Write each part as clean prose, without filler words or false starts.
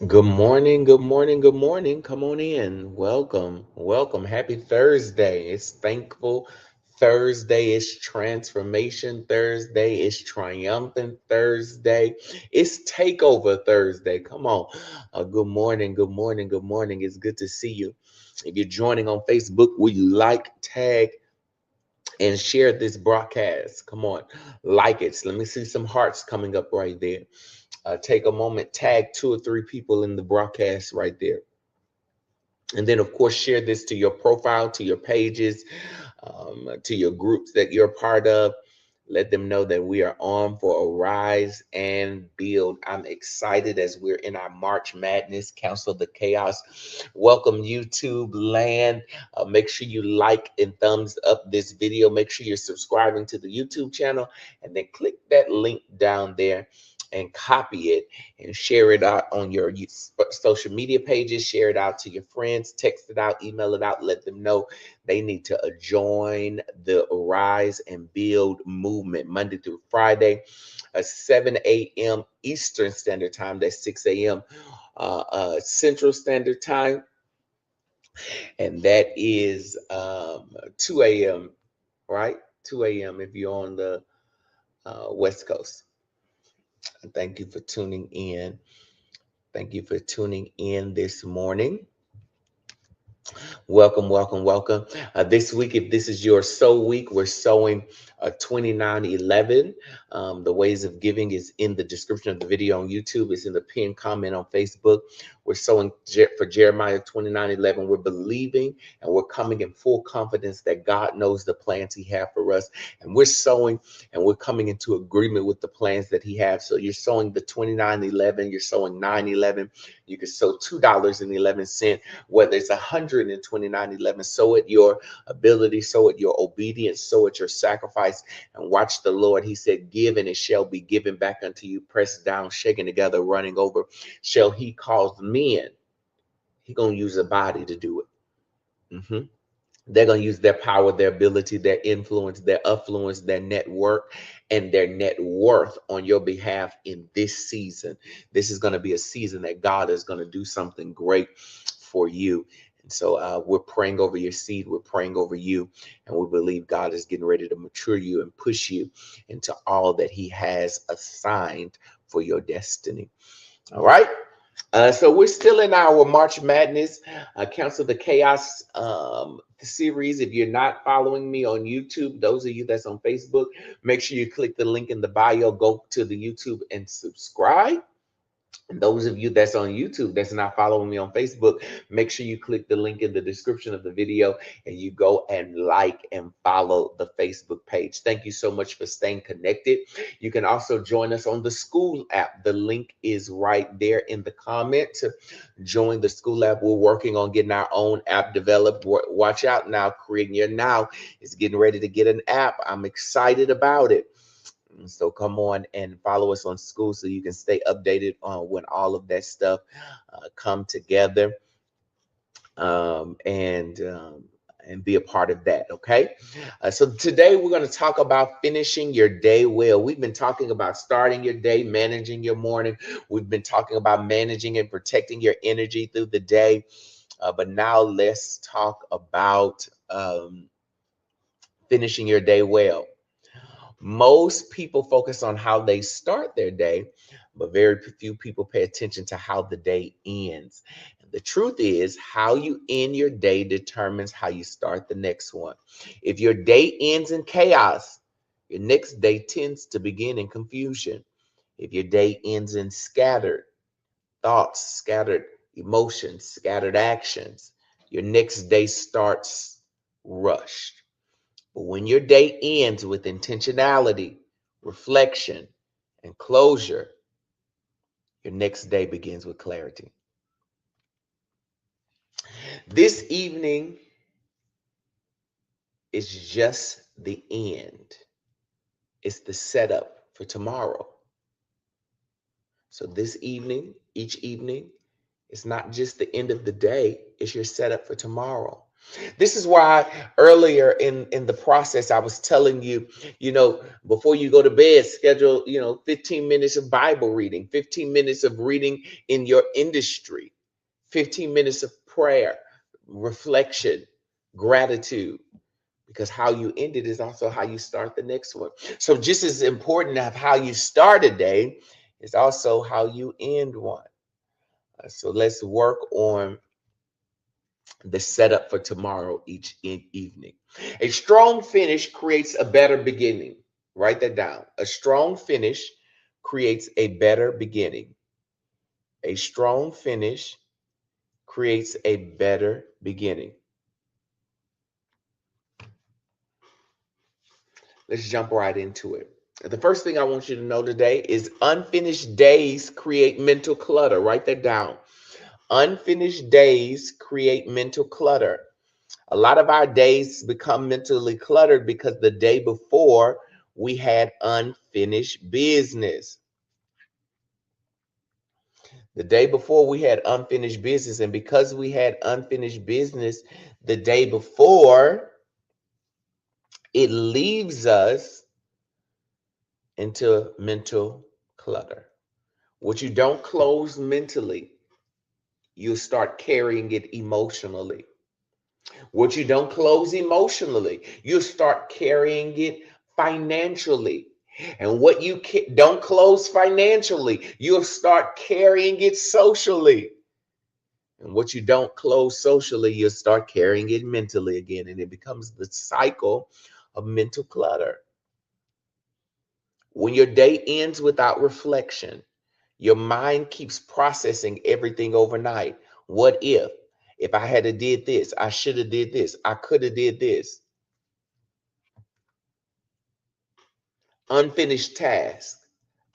Good morning, good morning, good morning. Come on in. Welcome, welcome. Happy Thursday. It's Thankful Thursday. It's Transformation Thursday. It's Triumphant Thursday. It's Takeover Thursday. Come on. Good morning, good morning, good morning. It's good to see you. If you're joining on Facebook, will you like, tag, and share this broadcast? Come on, like it. So let me see some hearts coming up right there. Take a moment, tag two or three people in the broadcast right there. And then, of course, share this to your profile, to your pages, to your groups that you're a part of. Let them know that we are on for a rise and build. I'm excited as we're in our March Madness Council the Chaos. Welcome, YouTube land. Make sure you like and thumbs up this video. Make sure you're subscribing to the YouTube channel and then click that link down there and copy it and share it out on your social media pages. Share it out to your friends, text it out, email it out, let them know they need to join the Rise and Build movement Monday through Friday, 7 a.m. Eastern Standard Time. That's 6 a.m. Central Standard Time. And that is 2 a.m., right? 2 a.m. if you're on the West Coast. Thank you for tuning in. Thank you for tuning in this morning. Welcome, welcome, welcome. This week, if this is your sow week, we're sowing 2911. The ways of giving is in the description of the video on YouTube. It's in the pinned comment on Facebook. We're sowing for Jeremiah 2911. We're believing and we're coming in full confidence that God knows the plans He has for us. And we're sowing and we're coming into agreement with the plans that He has. So you're sowing the 2911, you're sowing 911. You can sow $2.11, whether it's 129.11. Sow it your ability, sow it your obedience, sow it your sacrifice, and watch the Lord. He said, give and it shall be given back unto you, pressed down, shaken together, running over. Shall He cause men? He gonna use a body to do it. They're going to use their power, their ability, their influence, their affluence, their network, and their net worth on your behalf in this season. This is going to be a season that God is going to do something great for you. And so we're praying over your seed. We're praying over you. And we believe God is getting ready to mature you and push you into all that He has assigned for your destiny. All right. So we're still in our March Madness Council the Chaos series. If you're not following me on YouTube, those of you that's on Facebook, make sure you click the link in the bio, go to the YouTube and subscribe. And those of you that's on YouTube that's not following me on Facebook, make sure you click the link in the description of the video and you go and like and follow the Facebook page. Thank you so much for staying connected. You can also join us on the school app. The link is right there in the comment. Join the school app. We're working on getting our own app developed. Watch out now. Creating Your Now is getting ready to get an app. I'm excited about it. So come on and follow us on school so you can stay updated on when all of that stuff come together um, and um, and be a part of that. Okay. So today we're going to talk about finishing your day well. We've been talking about starting your day, managing your morning. We've been talking about managing and protecting your energy through the day. But now let's talk about finishing your day well. Most people focus on how they start their day, but very few people pay attention to how the day ends. And the truth is, how you end your day determines how you start the next one. If your day ends in chaos, your next day tends to begin in confusion. If your day ends in scattered thoughts, scattered emotions, scattered actions, your next day starts rushed. But when your day ends with intentionality, reflection, and closure, your next day begins with clarity. This evening is just the end, it's the setup for tomorrow. So, this evening, each evening, it's not just the end of the day, it's your setup for tomorrow. This is why earlier in the process, I was telling you, before you go to bed, schedule, 15 minutes of Bible reading, 15 minutes of reading in your industry, 15 minutes of prayer, reflection, gratitude, because how you end it is also how you start the next one. So just as important as how you start a day is also how you end one. So let's work on the setup for tomorrow each evening. A strong finish creates a better beginning. Write that down. A strong finish creates a better beginning. A strong finish creates a better beginning. Let's jump right into it. The first thing I want you to know today is unfinished days create mental clutter. Write that down. Unfinished days create mental clutter. A lot of our days become mentally cluttered because the day before we had unfinished business. The day before we had unfinished business. And because we had unfinished business the day before, it leaves us into mental clutter. What you don't close mentally, you start carrying it emotionally. What you don't close emotionally, you start carrying it financially. And what you don't close financially, you'll start carrying it socially. And what you don't close socially, you'll start carrying it mentally again. And it becomes the cycle of mental clutter. When your day ends without reflection, your mind keeps processing everything overnight. What if? If I had to did this, I should have did this, I could have did this. Unfinished tasks,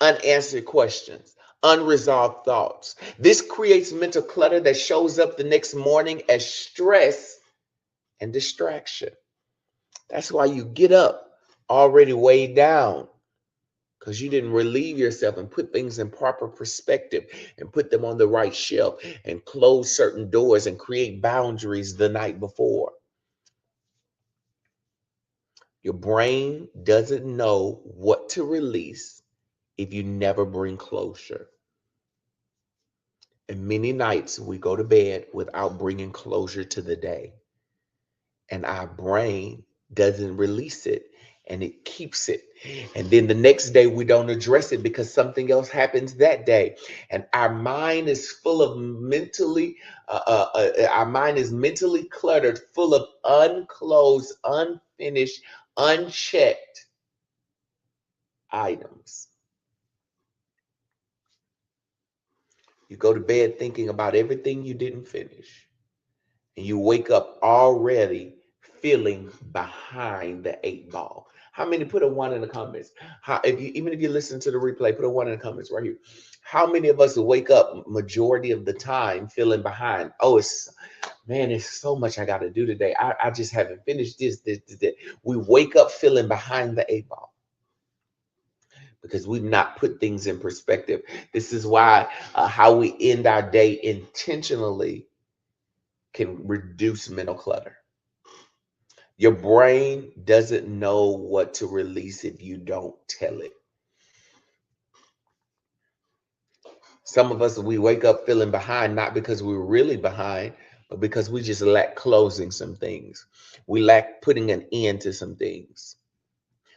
unanswered questions, unresolved thoughts. This creates mental clutter that shows up the next morning as stress and distraction. That's why you get up already weighed down, because you didn't relieve yourself and put things in proper perspective and put them on the right shelf and close certain doors and create boundaries the night before. Your brain doesn't know what to release if you never bring closure. And many nights we go to bed without bringing closure to the day. And our brain doesn't release it and it keeps it. And then the next day we don't address it because something else happens that day. And our mind is full of our mind is mentally cluttered, full of unclosed, unfinished, unchecked items. You go to bed thinking about everything you didn't finish, and you wake up already feeling behind the eight ball. How many put a one in the comments? Even if you listen to the replay, put a one in the comments right here. How many of us wake up majority of the time feeling behind? Oh, it's so much I got to do today. I just haven't finished this. We wake up feeling behind the eight ball because we've not put things in perspective. This is why how we end our day intentionally can reduce mental clutter. Your brain doesn't know what to release if you don't tell it. Some of us, we wake up feeling behind, not because we're really behind, but because we just lack closing some things. We lack putting an end to some things.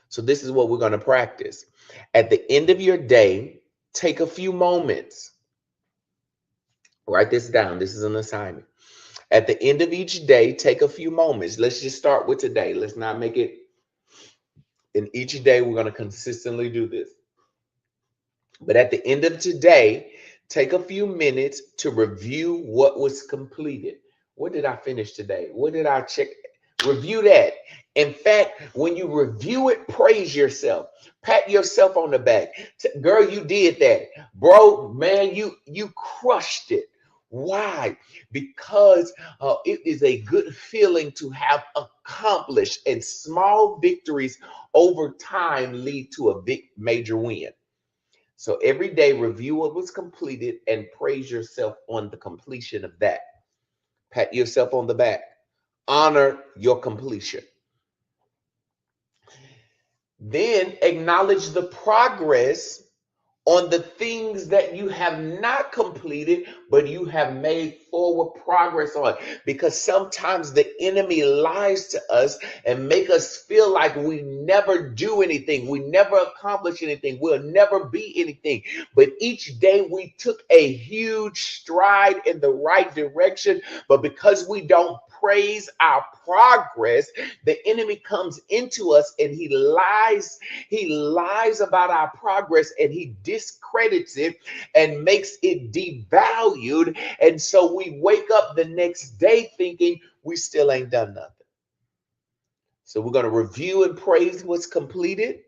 So this is what we're going to practice. At the end of your day, take a few moments. Write this down. This is an assignment. At the end of each day, take a few moments. Let's just start with today. Let's not make it. In each day, we're going to consistently do this. But at the end of today, take a few minutes to review what was completed. What did I finish today? What did I check? Review that. In fact, when you review it, praise yourself. Pat yourself on the back. Girl, you did that. Bro, man, you crushed it. Why? Because it is a good feeling to have accomplished, and small victories over time lead to a big major win. So every day, review what was completed and praise yourself on the completion of that. Pat yourself on the back. Honor your completion. Then acknowledge the progress on the things that you have not completed, but you have made forward progress on. Because sometimes the enemy lies to us and make us feel like we never do anything, we never accomplish anything, we'll never be anything. But each day we took a huge stride in the right direction, but because we don't praise our progress, the enemy comes into us and he lies about our progress and he discredits it and makes it devalued. And so we wake up the next day thinking we still ain't done nothing. So we're going to review and praise what's completed,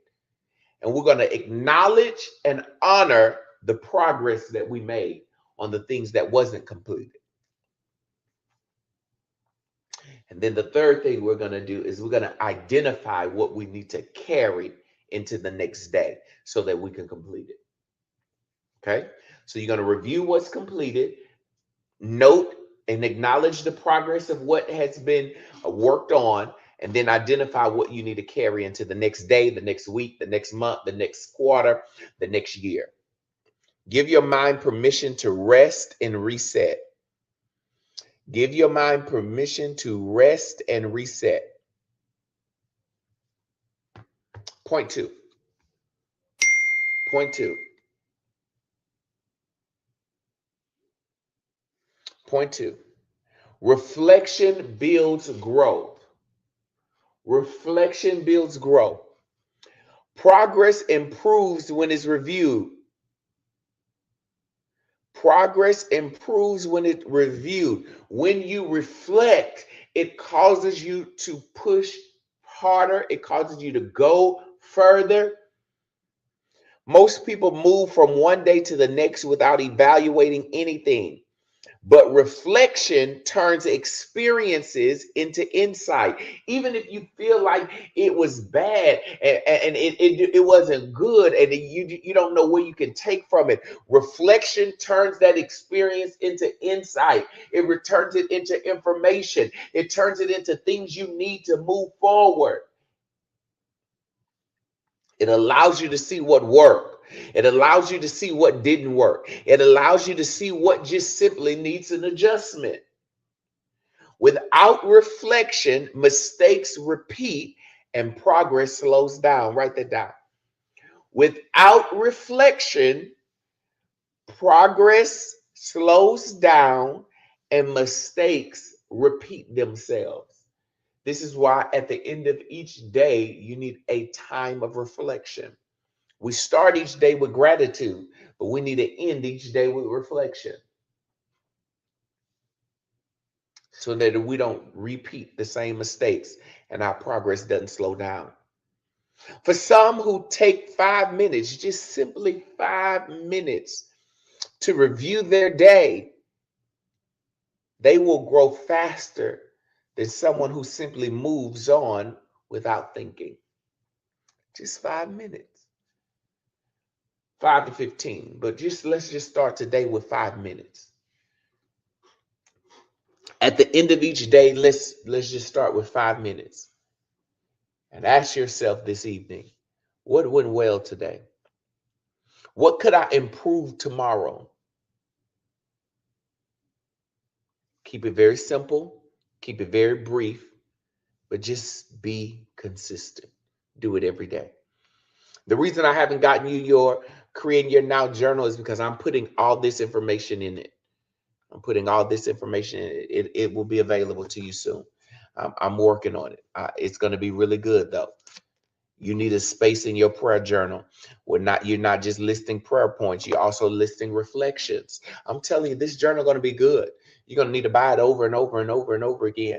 and we're going to acknowledge and honor the progress that we made on the things that wasn't completed. And then the third thing we're going to do is we're going to identify what we need to carry into the next day so that we can complete it. Okay? So you're going to review what's completed, note and acknowledge the progress of what has been worked on, and then identify what you need to carry into the next day, the next week, the next month, the next quarter, the next year. Give your mind permission to rest and reset. Give your mind permission to rest and reset. Point two. Point two. Point two. Reflection builds growth. Reflection builds growth. Progress improves when it's reviewed. Progress improves when it's reviewed. When you reflect, it causes you to push harder. It causes you to go further. Most people move from one day to the next without evaluating anything. But reflection turns experiences into insight. Even if you feel like it was bad and it wasn't good and you don't know where you can take from it, reflection turns that experience into insight. It returns it into information. It turns it into things you need to move forward. It allows you to see what worked. It allows you to see what didn't work. It allows you to see what just simply needs an adjustment. Without reflection, mistakes repeat and progress slows down. Write that down. Without reflection, progress slows down and mistakes repeat themselves. This is why at the end of each day, you need a time of reflection. We start each day with gratitude, but we need to end each day with reflection so that we don't repeat the same mistakes and our progress doesn't slow down. For some who take 5 minutes, just simply 5 minutes to review their day, they will grow faster than someone who simply moves on without thinking. Just 5 minutes. 5 to 15, but let's just start today with 5 minutes. At the end of each day, let's just start with 5 minutes. And ask yourself this evening, what went well today? What could I improve tomorrow? Keep it very simple, keep it very brief, but just be consistent. Do it every day. The reason I haven't gotten you your Creating Your Now journal is because I'm putting all this information in it. I'm putting all this information in it. It will be available to you soon. I'm working on it. It's going to be really good, though. You need a space in your prayer journal where you're not just listing prayer points, you're also listing reflections. I'm telling you, this journal is going to be good. You're going to need to buy it over and over and over and over again.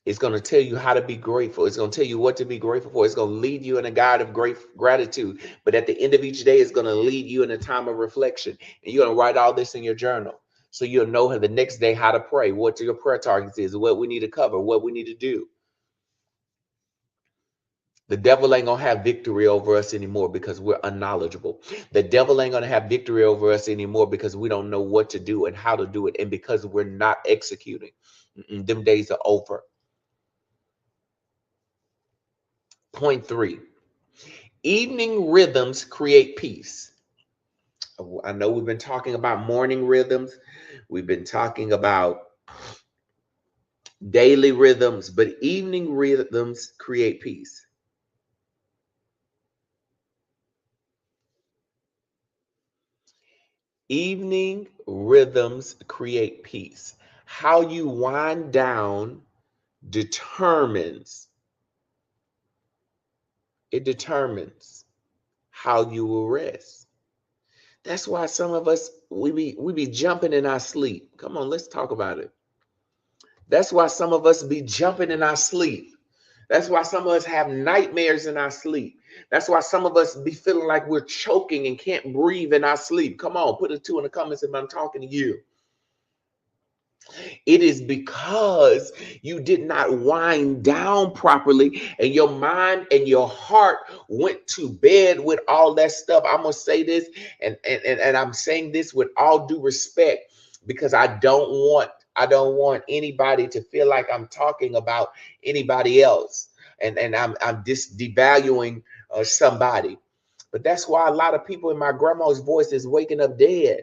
It's going to tell you how to be grateful. It's going to tell you what to be grateful for. It's going to lead you in a guide of great gratitude. But at the end of each day, it's going to lead you in a time of reflection. And you're going to write all this in your journal. So you'll know the next day how to pray, what your prayer targets is, what we need to cover, what we need to do. The devil ain't going to have victory over us anymore because we're unknowledgeable. The devil ain't going to have victory over us anymore because we don't know what to do and how to do it and because we're not executing. Them days are over. Point 3, evening rhythms create peace. I know we've been talking about morning rhythms. We've been talking about daily rhythms, but evening rhythms create peace. Evening rhythms create peace. How you wind down determines how you will rest. That's why some of us we be jumping in our sleep. Come on, let's talk about it. That's why some of us be jumping in our sleep. That's why some of us have nightmares in our sleep. That's why some of us be feeling like we're choking and can't breathe in our sleep. Come on, put a 2 in the comments if I'm talking to you. It is because you did not wind down properly and your mind and your heart went to bed with all that stuff. I'm going to say this and I'm saying this with all due respect because I don't want anybody to feel like I'm talking about anybody else and I'm just devaluing somebody. But that's why a lot of people in my grandma's voice is waking up dead.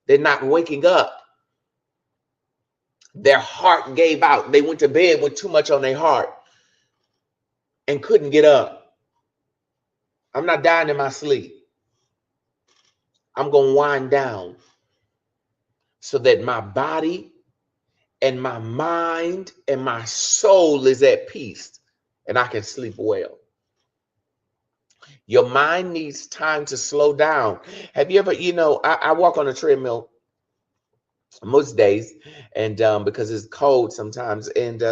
They're not waking up. Their heart gave out. They went to bed with too much on their heart and couldn't get up. I'm not dying in my sleep. I'm going to wind down so that my body and my mind and my soul is at peace and I can sleep well. Your mind needs time to slow down. Have you ever, I walk on a treadmill most days and because it's cold sometimes. And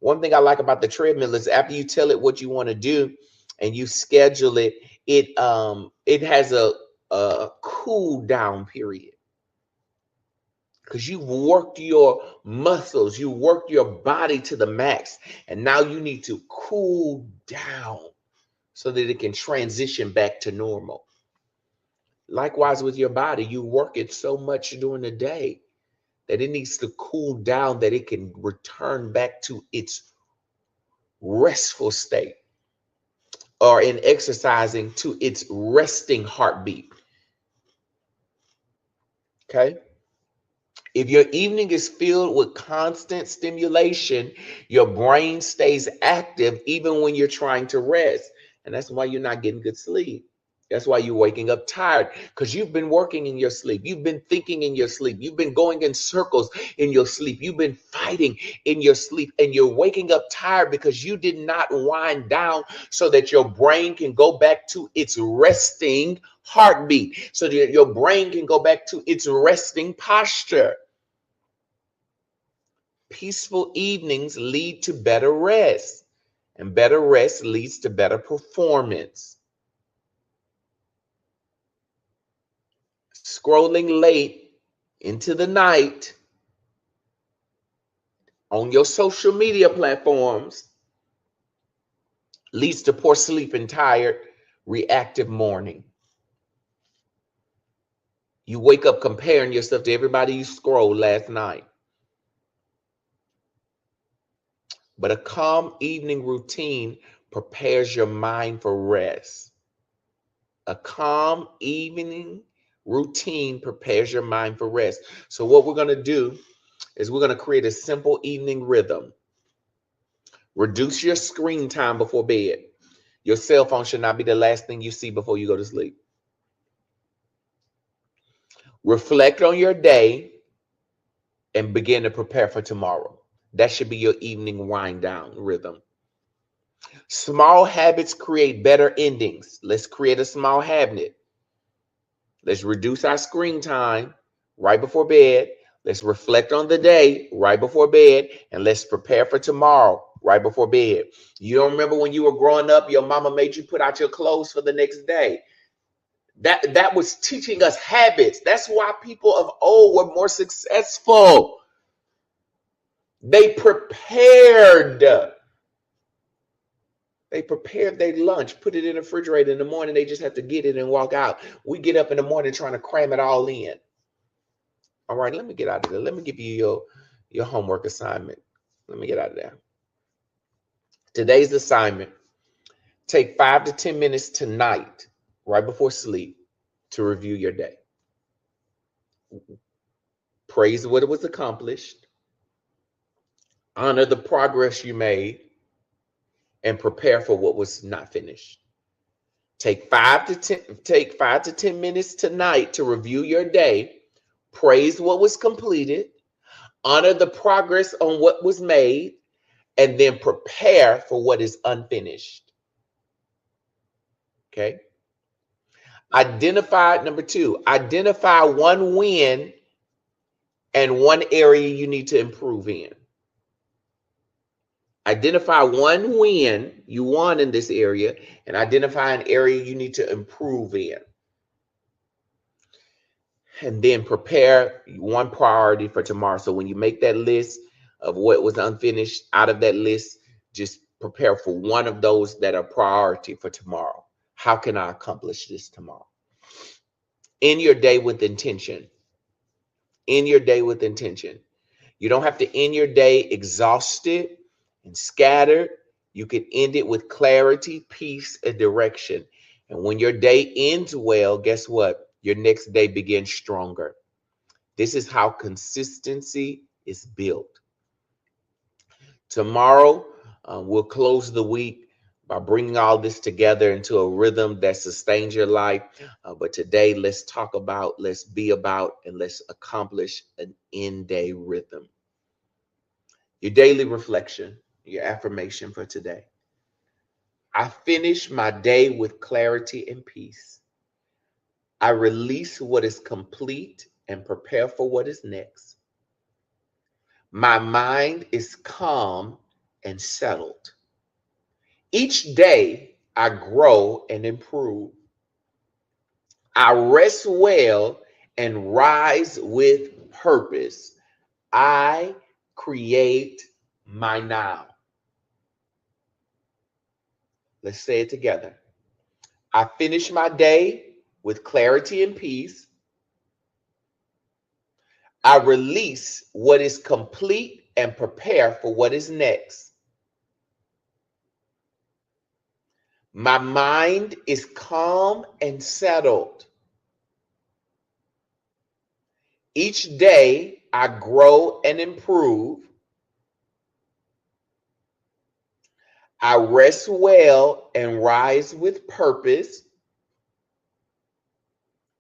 one thing I like about the treadmill is after you tell it what you want to do and you schedule it, it has a cool down period because you've worked your muscles, you worked your body to the max, and now you need to cool down so that it can transition back to normal. Likewise with your body, you work it so much during the day that it needs to cool down that it can return back to its restful state, or in exercising to its resting heartbeat. Okay. If your evening is filled with constant stimulation, your brain stays active even when you're trying to rest. And that's why you're not getting good sleep. That's why you're waking up tired, because you've been working in your sleep. You've been thinking in your sleep. You've been going in circles in your sleep. You've been fighting in your sleep, and you're waking up tired because you did not wind down so that your brain can go back to its resting heartbeat, so that your brain can go back to its resting posture. Peaceful evenings lead to better rest, and better rest leads to better performance. Scrolling late into the night on your social media platforms leads to poor sleep and tired, reactive morning. You wake up comparing yourself to everybody you scrolled last night. But a calm evening routine prepares your mind for rest. A calm evening routine prepares your mind for rest. So what we're going to do is we're going to create a simple evening rhythm. Reduce your screen time before bed. Your cell phone should not be the last thing you see before you go to sleep. Reflect on your day and begin to prepare for tomorrow. That should be your evening wind down rhythm. Small habits create better endings. Let's create a small habit. Let's reduce our screen time right before bed. Let's reflect on the day right before bed, and let's prepare for tomorrow right before bed. You don't remember when you were growing up, your mama made you put out your clothes for the next day. That was teaching us habits. That's why people of old were more successful. They prepared. They prepared their lunch, put it in the refrigerator in the morning. They just have to get it and walk out. We get up in the morning trying to cram it all in. All right, let me get out of there. Let me give you Your homework assignment. Let me get out of there. Today's assignment: take 5 to 10 minutes tonight, right before sleep, to review your day. Praise what was accomplished, honor the progress you made, and prepare for what was not finished. Take 5 to 10 minutes tonight to review your day, praise what was completed, honor the progress on what was made, and then prepare for what is unfinished. Okay? Number 2, identify one win and one area you need to improve in. Identify one win you won in this area and identify an area you need to improve in. And then prepare one priority for tomorrow. So when you make that list of what was unfinished, out of that list, just prepare for one of those that are priority for tomorrow. How can I accomplish this tomorrow? End your day with intention. End your day with intention. You don't have to end your day exhausted and scattered. You can end it with clarity, peace, and direction. And when your day ends well, guess what? Your next day begins stronger. This is how consistency is built. Tomorrow, we'll close the week by bringing all this together into a rhythm that sustains your life. But today, let's be about, and let's accomplish an end-day rhythm. Your daily reflection, your affirmation for today. I finish my day with clarity and peace. I release what is complete and prepare for what is next. My mind is calm and settled. Each day I grow and improve. I rest well and rise with purpose. I create my now. Let's say it together. I finish my day with clarity and peace. I release what is complete and prepare for what is next. My mind is calm and settled. Each day I grow and improve. I rest well and rise with purpose.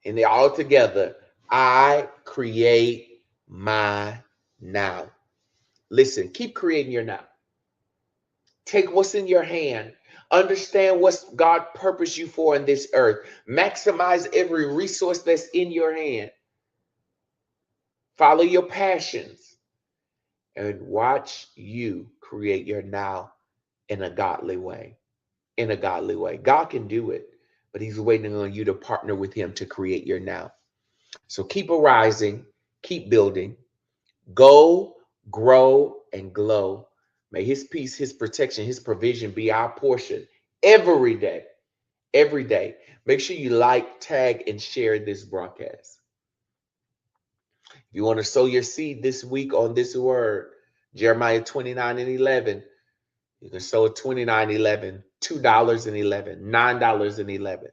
And they all together, I create my now. Listen, keep creating your now. Take what's in your hand. Understand what God purposed you for in this earth. Maximize every resource that's in your hand. Follow your passions and watch you create your now in a godly way. In a godly way. God can do it, but he's waiting on you to partner with him to create your now. So keep arising, keep building, go, grow, and glow. May his peace, his protection, his provision be our portion every day. Every day. Make sure you like, tag, and share this broadcast. If you want to sow your seed this week on this word, Jeremiah 29:11, you can sow $29.11, $2.11, $9.11,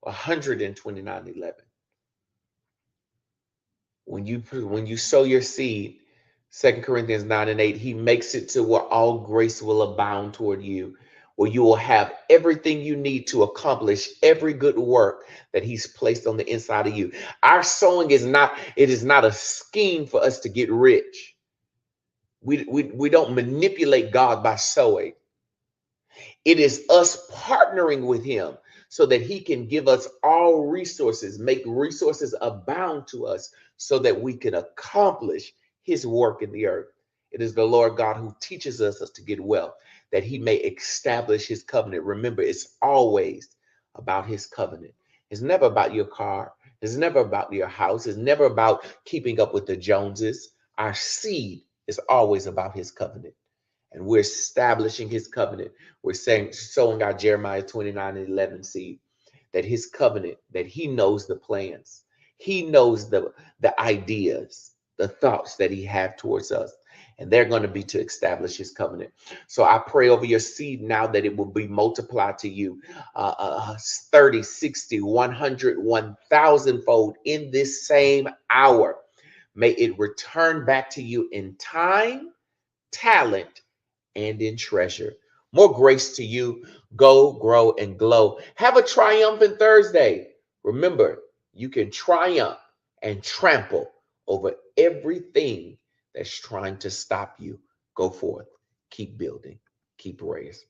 $129.11. When you sow your seed, 2 Corinthians 9:8, he makes it to where all grace will abound toward you, where you will have everything you need to accomplish every good work that he's placed on the inside of you. Our sowing is not a scheme for us to get rich. We don't manipulate God by sowing. It is us partnering with him so that he can give us all resources, make resources abound to us so that we can accomplish his work in the earth. It is the Lord God who teaches us to get wealth, that he may establish his covenant. Remember, it's always about his covenant. It's never about your car. It's never about your house. It's never about keeping up with the Joneses. Our seed is always about his covenant. And we're establishing his covenant. We're sowing our Jeremiah 29:11 seed, that his covenant, that he knows the plans. He knows the ideas. the thoughts that he have towards us. And they're going to be to establish his covenant. So I pray over your seed now that it will be multiplied to you 30, 60, 100, 1,000 fold in this same hour. May it return back to you in time, talent, and in treasure. More grace to you. Go, grow, and glow. Have a triumphant Thursday. Remember, you can triumph and trample over everything that's trying to stop you. Go forth. Keep building. Keep raising.